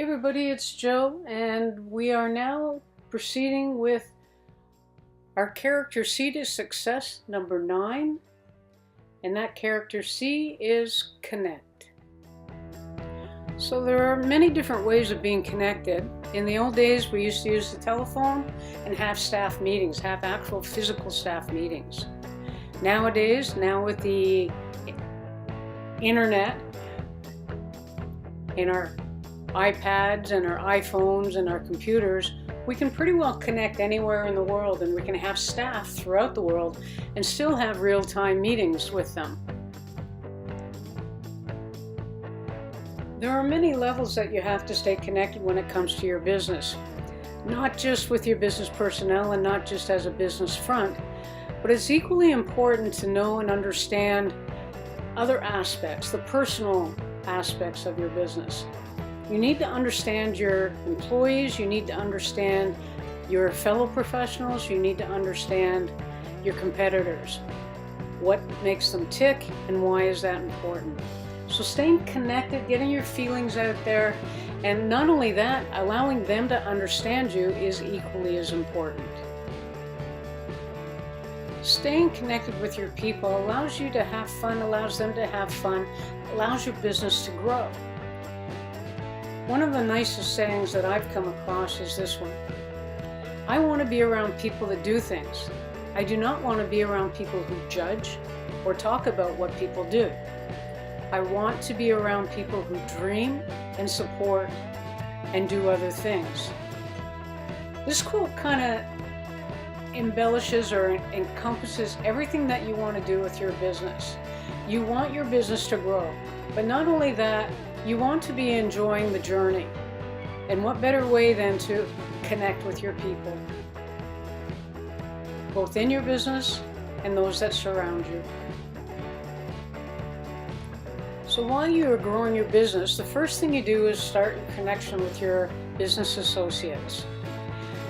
Hey everybody, it's Joe, and we are now proceeding with our character C to success number 9, and that character C is connect. So there are many different ways of being connected. In the old days, we used to use the telephone and have staff meetings, have actual physical staff meetings. Nowadays, now with the internet in our iPads and our iPhones and our computers, we can pretty well connect anywhere in the world, and we can have staff throughout the world and still have real-time meetings with them. There are many levels that you have to stay connected when it comes to your business. Not just with your business personnel and not just as a business front, but it's equally important to know and understand other aspects, the personal aspects of your business. You need to understand your employees, you need to understand your fellow professionals, you need to understand your competitors. What makes them tick and why is that important? So staying connected, getting your feelings out there, and not only that, allowing them to understand you is equally as important. Staying connected with your people allows you to have fun, allows them to have fun, allows your business to grow. One of the nicest sayings that I've come across is this one: I want to be around people that do things. I do not want to be around people who judge or talk about what people do. I want to be around people who dream and support and do other things. This quote kind of embellishes or encompasses everything that you want to do with your business. You want your business to grow, but not only that, you want to be enjoying the journey. And what better way than to connect with your people, both in your business and those that surround you. So while you are growing your business, the first thing you do is start in connection with your business associates.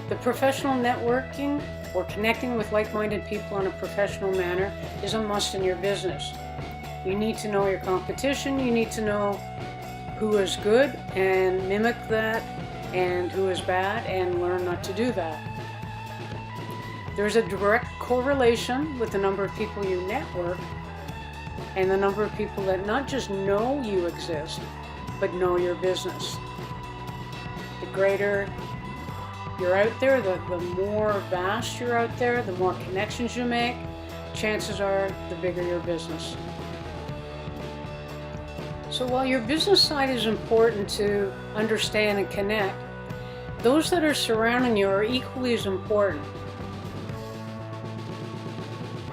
The professional networking or connecting with like-minded people in a professional manner is a must in your business. You need to know your competition, you need to know who is good and mimic that, and who is bad and learn not to do that. There's a direct correlation with the number of people you network and the number of people that not just know you exist, but know your business. The greater you're out there, the more vast you're out there, the more connections you make, chances are the bigger your business. So while your business side is important to understand and connect, those that are surrounding you are equally as important.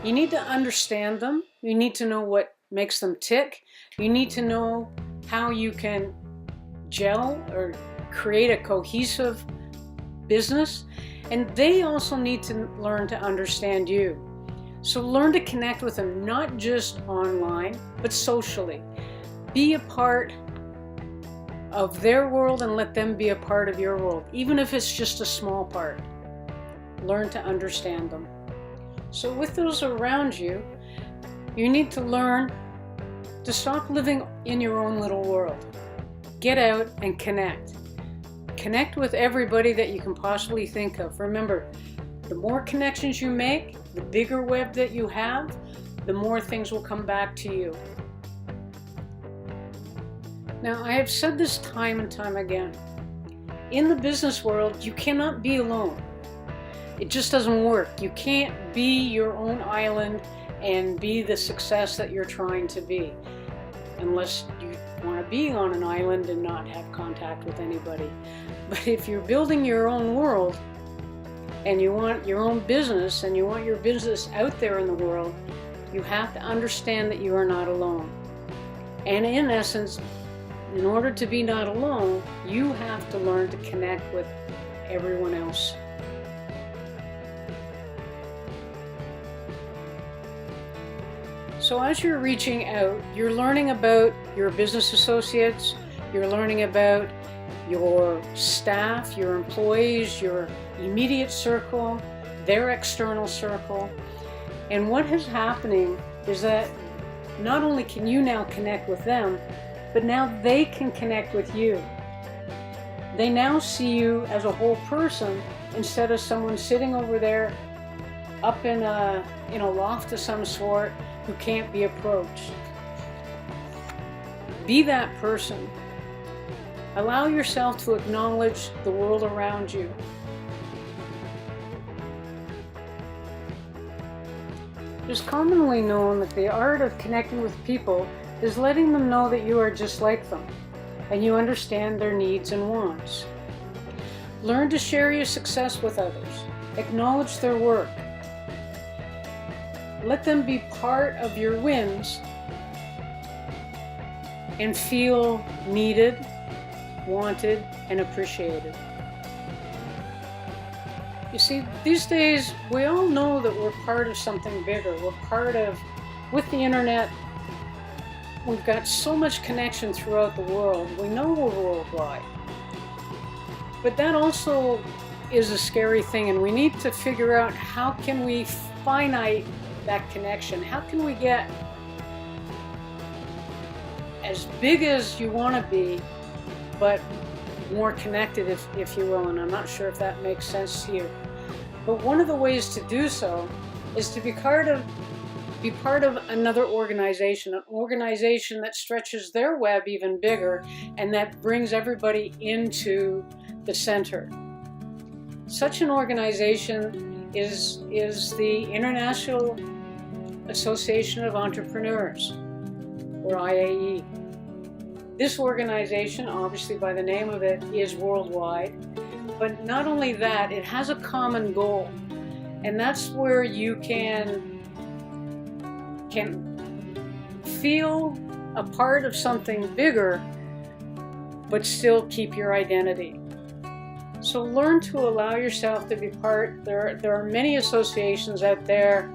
You need to understand them. You need to know what makes them tick. You need to know how you can gel or create a cohesive business. And they also need to learn to understand you. So learn to connect with them, not just online, but socially. Be a part of their world and let them be a part of your world, even if it's just a small part. Learn to understand them. So with those around you, you need to learn to stop living in your own little world. Get out and connect. Connect with everybody that you can possibly think of. Remember, the more connections you make, the bigger web that you have, the more things will come back to you. Now, I have said this time and time again. In the business world, you cannot be alone. It just doesn't work. You can't be your own island and be the success that you're trying to be, unless you want to be on an island and not have contact with anybody. But if you're building your own world and you want your own business and you want your business out there in the world, you have to understand that you are not alone. And in essence, in order to be not alone, you have to learn to connect with everyone else. So as you're reaching out, you're learning about your business associates, you're learning about your staff, your employees, your immediate circle, their external circle. And what is happening is that not only can you now connect with them, but now they can connect with you. They now see you as a whole person instead of someone sitting over there up in a loft of some sort who can't be approached. Be that person. Allow yourself to acknowledge the world around you. It is commonly known that the art of connecting with people is letting them know that you are just like them and you understand their needs and wants. Learn to share your success with others. Acknowledge their work. Let them be part of your wins and feel needed, wanted, and appreciated. You see, these days, we all know that we're part of something bigger. We're part of, with the internet, we've got so much connection throughout the world. We know we're worldwide. But that also is a scary thing, and we need to figure out how can we finite that connection? How can we get as big as you want to be, but more connected, if you will, and I'm not sure if that makes sense to you. But one of the ways to do so is to be part of another organization, an organization that stretches their web even bigger and that brings everybody into the center. Such an organization is the International Association of Entrepreneurs, or IAE. This organization, obviously by the name of it, is worldwide, but not only that, it has a common goal, and that's where you can feel a part of something bigger, but still keep your identity. So learn to allow yourself to be part. There are many associations out there.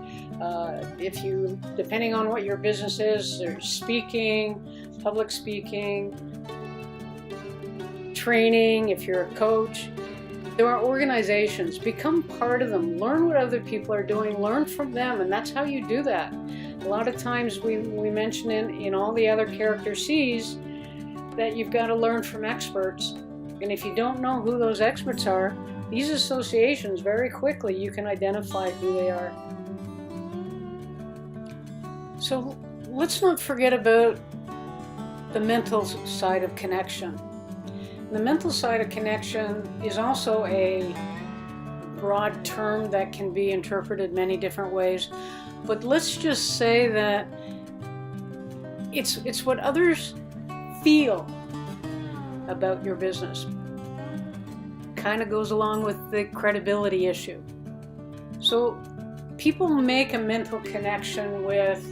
Depending on what your business is, there's speaking, public speaking, training, if you're a coach. There are organizations. Become part of them. Learn what other people are doing. Learn from them, and that's how you do that. A lot of times we mention in all the other character C's that you've got to learn from experts. And if you don't know who those experts are, these associations, very quickly you can identify who they are. So let's not forget about the mental side of connection. The mental side of connection is also a broad term that can be interpreted many different ways. But let's just say that it's what others feel about your business. Kind of goes along with the credibility issue. So people make a mental connection with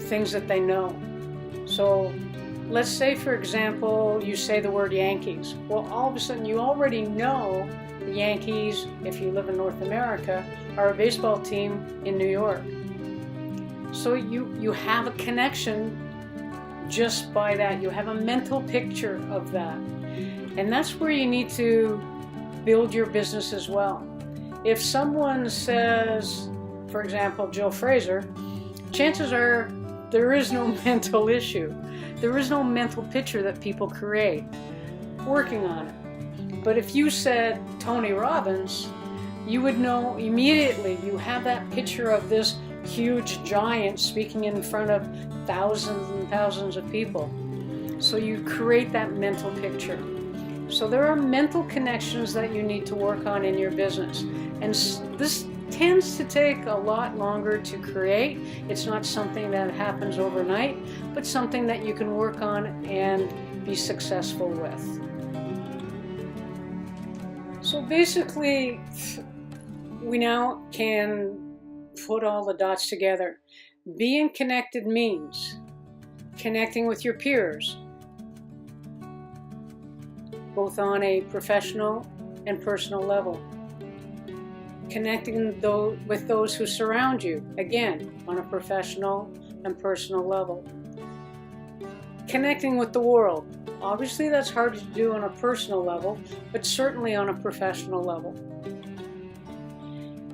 things that they know. So let's say, for example, you say the word Yankees. Well, all of a sudden you already know the Yankees, if you live in North America, are a baseball team in New York. So you have a connection just by that. You have a mental picture of that. And that's where you need to build your business as well. If someone says, for example, Joe Fraser, chances are there is no mental issue. There is no mental picture that people create working on it. But if you said Tony Robbins, you would know immediately. You have that picture of this huge giant speaking in front of thousands and thousands of people. So you create that mental picture. So there are mental connections that you need to work on in your business. And this tends to take a lot longer to create. It's not something that happens overnight, but something that you can work on and be successful with. So basically, we now can put all the dots together. Being connected means connecting with your peers, both on a professional and personal level. Connecting with those who surround you, again, on a professional and personal level. Connecting with the world. Obviously, that's hard to do on a personal level, but certainly on a professional level.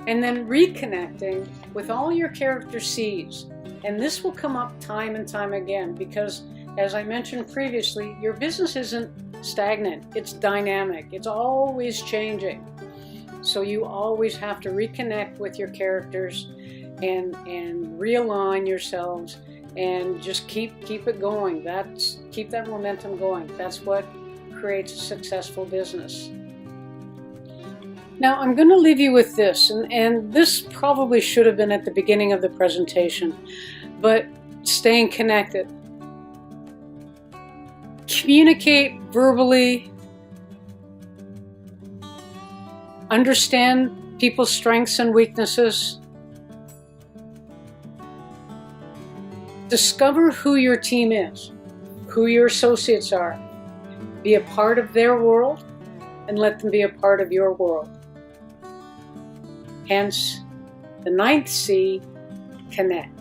And then reconnecting with all your character C's. And this will come up time and time again because as I mentioned previously, your business isn't stagnant, it's dynamic, it's always changing. So you always have to reconnect with your characters and realign yourselves and just keep it going. Keep that momentum going. That's what creates a successful business. Now I'm going to leave you with this, and this probably should have been at the beginning of the presentation, but staying connected. Communicate verbally. Understand people's strengths and weaknesses. Discover who your team is, who your associates are. Be a part of their world and let them be a part of your world. Hence, the 9th C, connect.